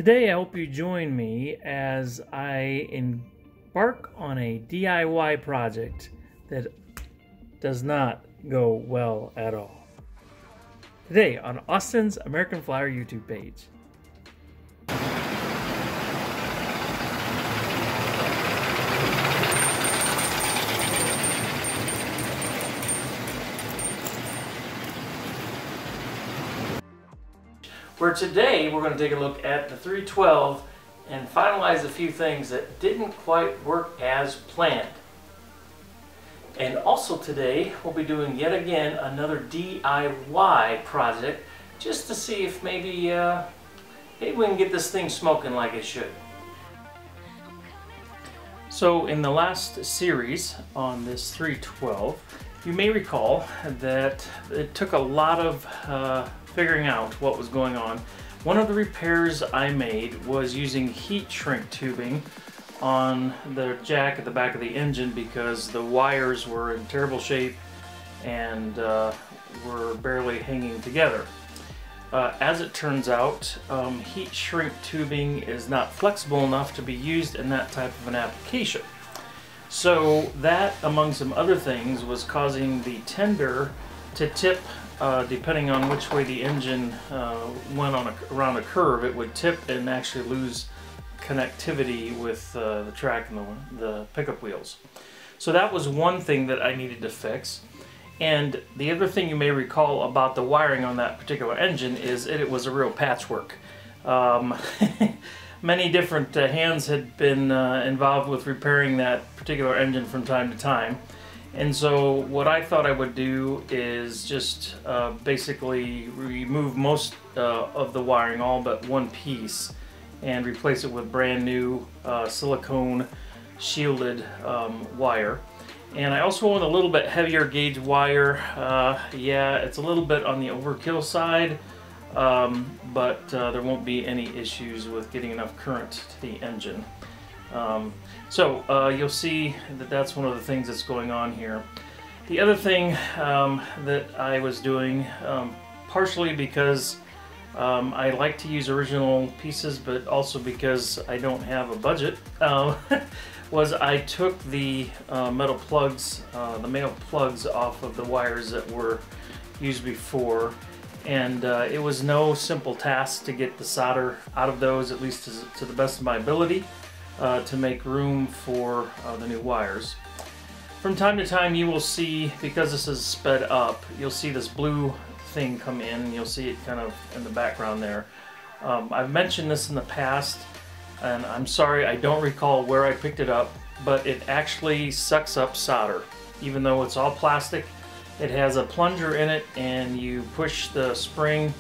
Today I hope you join me as I embark on a DIY project that does not go well at all. Today on Austin's American Flyer YouTube page. Where today we're going to take a look at the 312 and finalize a few things that didn't quite work as planned. And also today we'll be doing yet again another DIY project just to see if maybe we can get this thing smoking like it should. So in the last series on this 312, you may recall that it took a lot of figuring out what was going on. One of the repairs I made was using heat shrink tubing on the jack at the back of the engine because the wires were in terrible shape and were barely hanging together. As it turns out, heat shrink tubing is not flexible enough to be used in that type of an application. So that, among some other things, was causing the tender to tip. Depending on which way the engine went around a curve, it would tip and actually lose connectivity with the track and the pickup wheels. So that was one thing that I needed to fix. And the other thing you may recall about the wiring on that particular engine is it was a real patchwork. Many different hands had been involved with repairing that particular engine from time to time. And so what I thought I would do is just basically remove most of the wiring, all but one piece, and replace it with brand new silicone shielded wire. And I also want a little bit heavier gauge wire. Yeah, it's a little bit on the overkill side, but there won't be any issues with getting enough current to the engine. So you'll see that that's one of the things that's going on here. The other thing that I was doing, partially because I like to use original pieces, but also because I don't have a budget, was I took the metal plugs, the male plugs off of the wires that were used before. And it was no simple task to get the solder out of those, at least to the best of my ability. To make room for the new wires. From time to time you will see, because this is sped up, you'll see this blue thing come in. You'll see it kind of in the background there. I've mentioned this in the past, and I'm sorry I don't recall where I picked it up, but it actually sucks up solder. Even though it's all plastic, it has a plunger in it, and you push the spring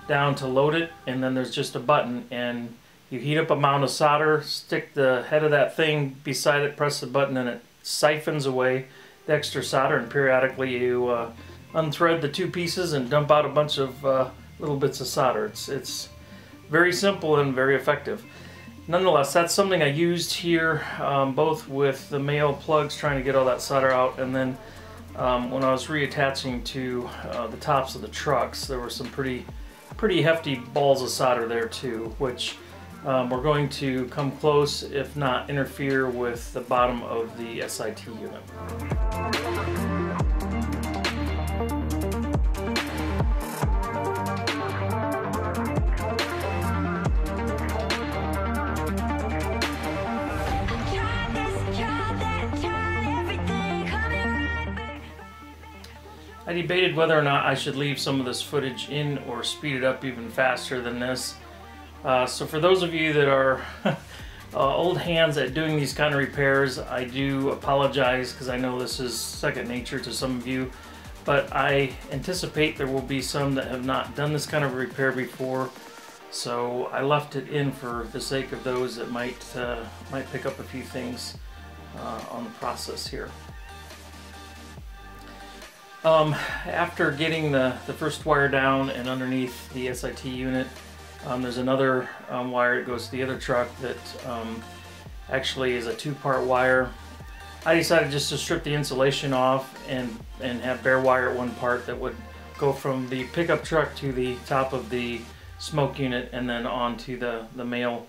down to load it, and then there's just a button, and you heat up a mound of solder, stick the head of that thing beside it, press the button, and it siphons away the extra solder, and periodically you unthread the two pieces and dump out a bunch of little bits of solder. It's very simple and very effective. Nonetheless, that's something I used here, both with the male plugs trying to get all that solder out, and then when I was reattaching to the tops of the trucks, there were some pretty hefty balls of solder there too, which we're going to come close, if not interfere with the bottom of the SIT unit. I debated whether or not I should leave some of this footage in or speed it up even faster than this. So for those of you that are old hands at doing these kind of repairs, I do apologize because I know this is second nature to some of you, but I anticipate there will be some that have not done this kind of repair before, so I left it in for the sake of those that might pick up a few things on the process here. After getting the first wire down and underneath the SIT unit, there's another wire that goes to the other truck that actually is a two-part wire. I decided just to strip the insulation off and have bare wire at one part that would go from the pickup truck to the top of the smoke unit and then onto the male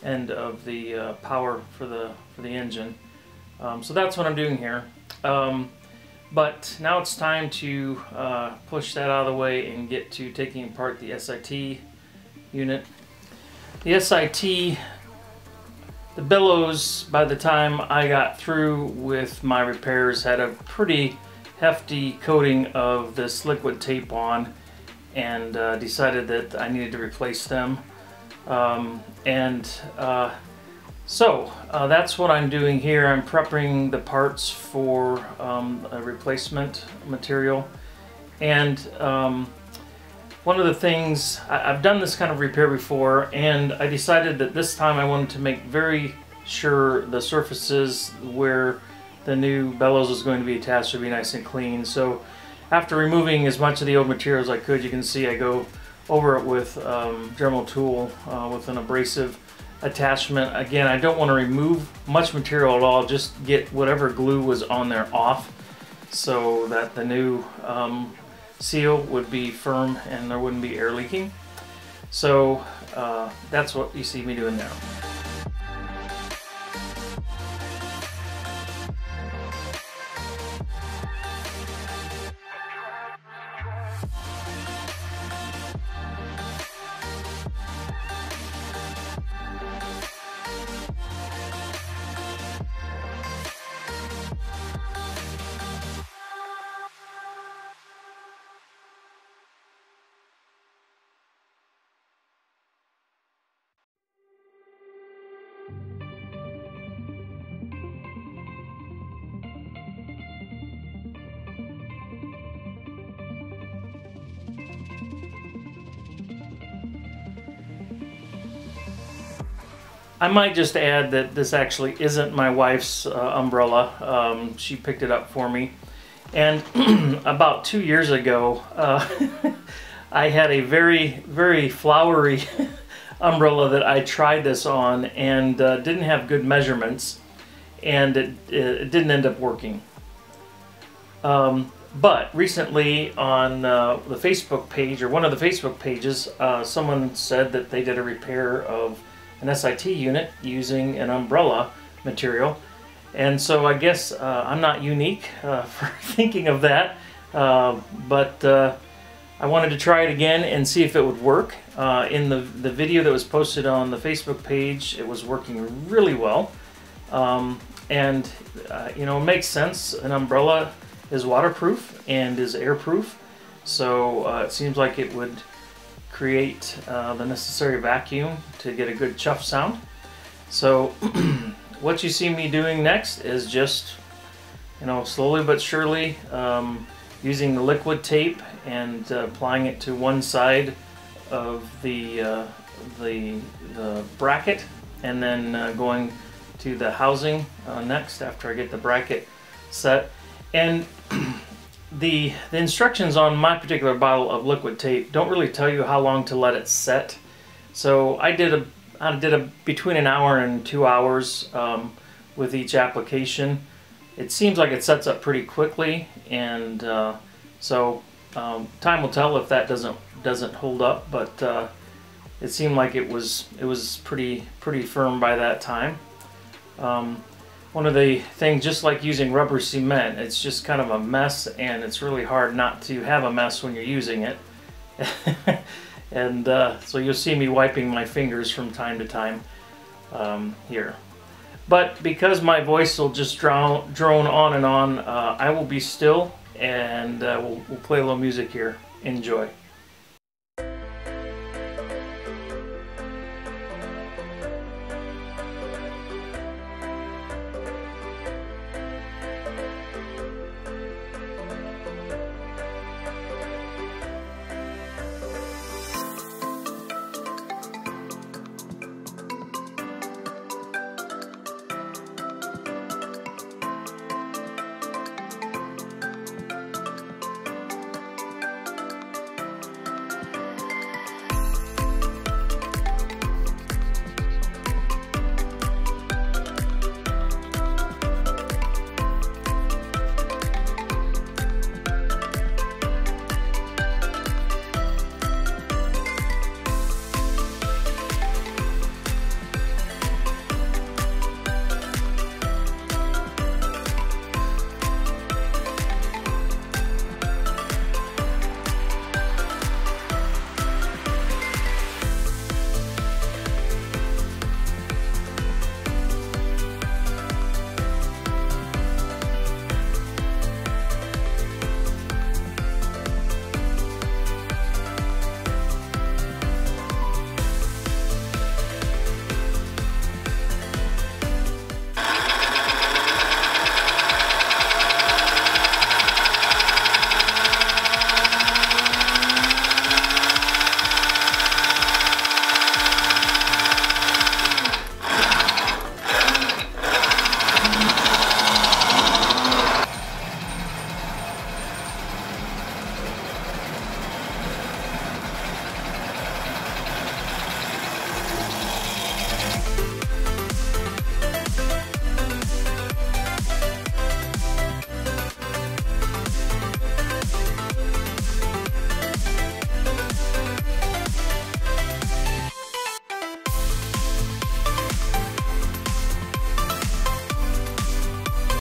end of the power for the engine. So that's what I'm doing here. But now it's time to push that out of the way and get to taking apart the SIT unit. The SIT, the bellows, by the time I got through with my repairs, had a pretty hefty coating of this liquid tape on, and decided that I needed to replace them. So that's what I'm doing here. I'm prepping the parts for a replacement material. And one of the things, I've done this kind of repair before, and I decided that this time I wanted to make very sure the surfaces where the new bellows is going to be attached to be nice and clean. So after removing as much of the old material as I could, you can see I go over it with Dremel tool with an abrasive attachment. Again, I don't want to remove much material at all, just get whatever glue was on there off so that the new seal would be firm and there wouldn't be air leaking. So that's what you see me doing now. I might just add that this actually isn't my wife's umbrella. She picked it up for me. And about 2 years ago, I had a very, very flowery umbrella that I tried this on, and didn't have good measurements, and it didn't end up working. But recently on the Facebook page, or one of the Facebook pages, someone said that they did a repair of an SIT unit using an umbrella material, and so I guess I'm not unique for thinking of that, but I wanted to try it again and see if it would work. In the video that was posted on the Facebook page, it was working really well, and you know, it makes sense. An umbrella is waterproof and is airproof, so it seems like it would create the necessary vacuum to get a good chuff sound. So what you see me doing next is just, you know, slowly but surely using the liquid tape and applying it to one side of the bracket, and then going to the housing next after I get the bracket set. And the instructions on my particular bottle of liquid tape don't really tell you how long to let it set. So I did between an hour and 2 hours with each application. It seems like it sets up pretty quickly, and so time will tell if that doesn't hold up. But it seemed like it was pretty firm by that time. One of the things, just like using rubber cement, it's just kind of a mess, and it's really hard not to have a mess when you're using it. And so you'll see me wiping my fingers from time to time here. But because my voice will just drone on and on, I will be still, and we'll play a little music here. Enjoy.